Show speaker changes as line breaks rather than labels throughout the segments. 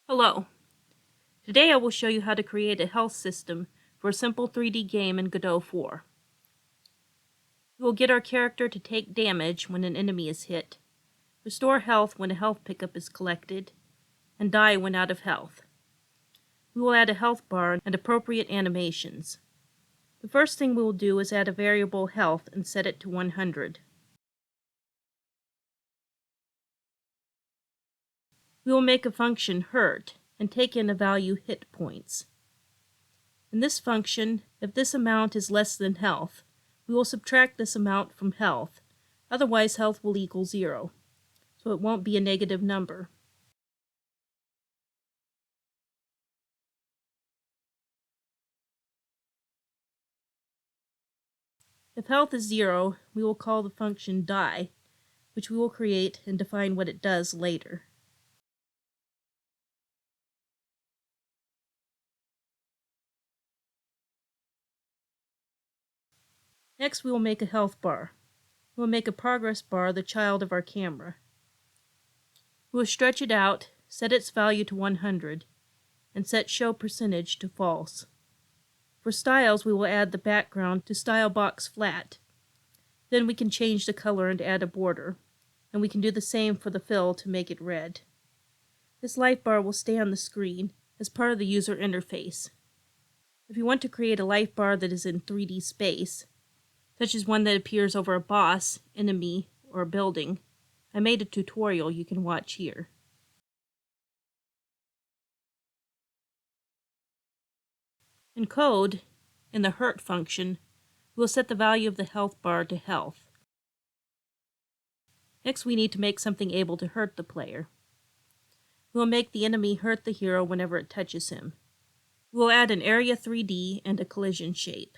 Hello. Today I will show you how to create a health system for a simple 3D game in Godot 4. We will get our character to take damage when an enemy is hit, restore health when a health pickup is collected, and die when out of health. We will add a health bar and appropriate animations. The first thing we will do is add a variable health and set it to 100. We will make a function hurt and take in a value hit points. In this function, if this amount is less than health, we will subtract this amount from health, otherwise health will equal 0, so it won't be a negative number. If health is 0, we will call the function die, which we will create and define what it does later. Next, we will make a health bar. We will make a progress bar the child of our camera. We will stretch it out, set its value to 100, and set show percentage to false. For styles, we will add the background to style box flat. Then we can change the color and add a border, and we can do the same for the fill to make it red. This life bar will stay on the screen as part of the user interface. If you want to create a life bar that is in 3D space, such as one that appears over a boss, enemy, or a building, I made a tutorial you can watch here. In code, in the hurt function, we'll set the value of the health bar to health. Next, we need to make something able to hurt the player. We'll make the enemy hurt the hero whenever it touches him. We'll add an area 3D and a collision shape.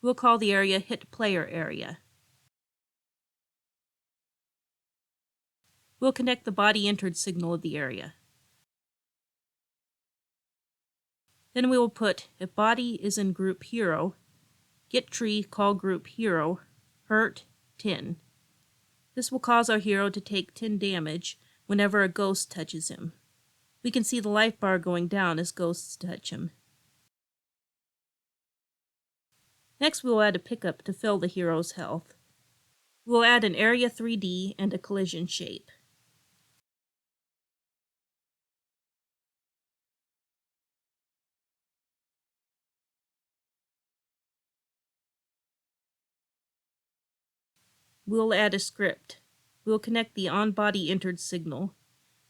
We'll call the area Hit Player Area. We'll connect the body entered signal of the area. Then we will put, if body is in group hero, get tree call group hero, hurt 10. This will cause our hero to take 10 damage whenever a ghost touches him. We can see the life bar going down as ghosts touch him. Next, we will add a pickup to fill the hero's health. We'll add an area 3D and a collision shape. We'll add a script. We'll connect the on-body entered signal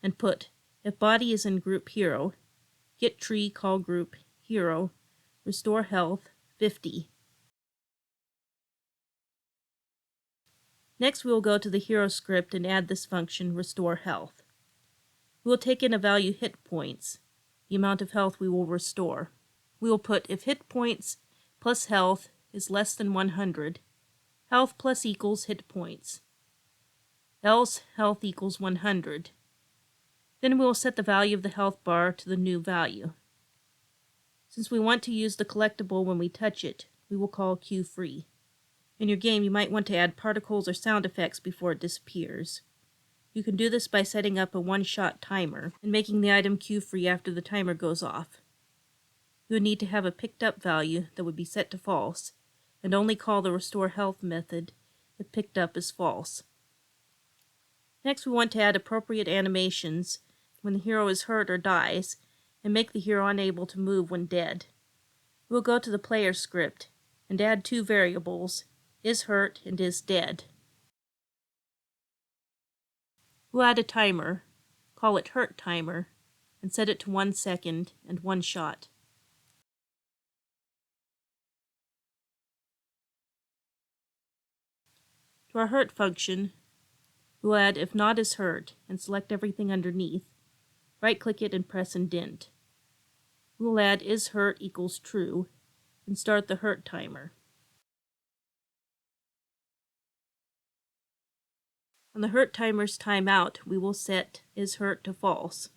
and put, if body is in group hero, get tree call group hero, restore health 50. Next, we will go to the hero script and add this function, restore health. We will take in a value hit points, the amount of health we will restore. We will put if hit points plus health is less than 100, health plus equals hit points, else health equals 100. Then we will set the value of the health bar to the new value. Since we want to use the collectible when we touch it, we will call QFree. In your game, you might want to add particles or sound effects before it disappears. You can do this by setting up a one-shot timer and making the item QFree after the timer goes off. You would need to have a picked up value that would be set to false, and only call the restore health method if picked up is false. Next, we want to add appropriate animations when the hero is hurt or dies, and make the hero unable to move when dead. We'll go to the player script and add two variables, is hurt and is dead. We'll add a timer, call it hurt timer, and set it to 1 second and 1 shot. To our hurt function, we'll add if not is hurt and select everything underneath, right-click it and press indent. We'll add is hurt equals true and start the hurt timer. On the hurt timer's timeout, we will set is hurt to false.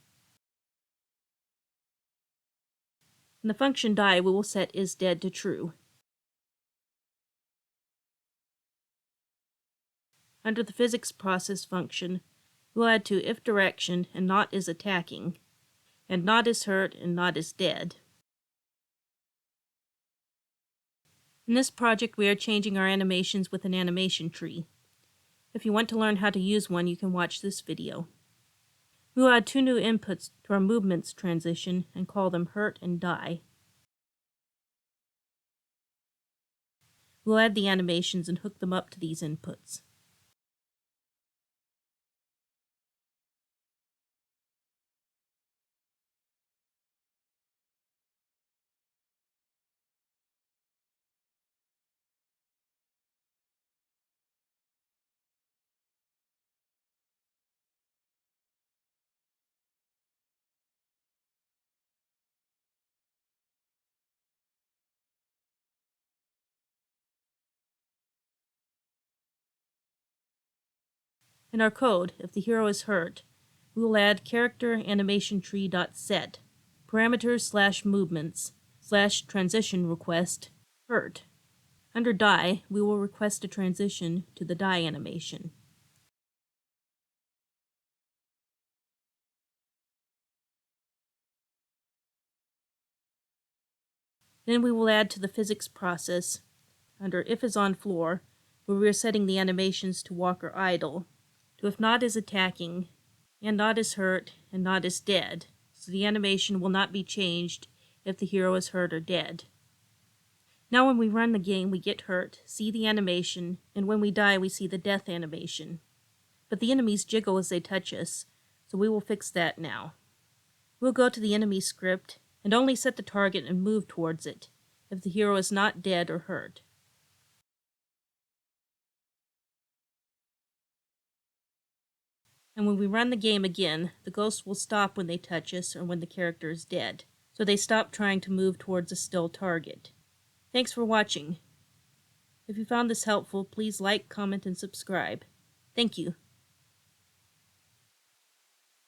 In the function die, we will set is dead to true. Under the physics process function, we'll add to if direction and not is attacking, and not is hurt and not is dead. In this project, we are changing our animations with an animation tree. If you want to learn how to use one, you can watch this video. We will add 2 new inputs to our movements transition and call them hurt and die. We'll add the animations and hook them up to these inputs. In our code, if the hero is hurt, we will add character animation tree.set parameters/movements/transition request hurt. Under die, we will request a transition to the die animation. Then we will add to the physics process, under if is on floor, where we are setting the animations to walk or idle, to if not is attacking, and not is hurt, and not is dead, so the animation will not be changed if the hero is hurt or dead. Now when we run the game, we get hurt, see the animation, and when we die, we see the death animation. But the enemies jiggle as they touch us, so we will fix that now. We'll go to the enemy script and only set the target and move towards it if the hero is not dead or hurt. And when we run the game again, the ghosts will stop when they touch us or when the character is dead, so they stop trying to move towards a still target. Thanks for watching. If you found this helpful, please like, comment, and subscribe. Thank you.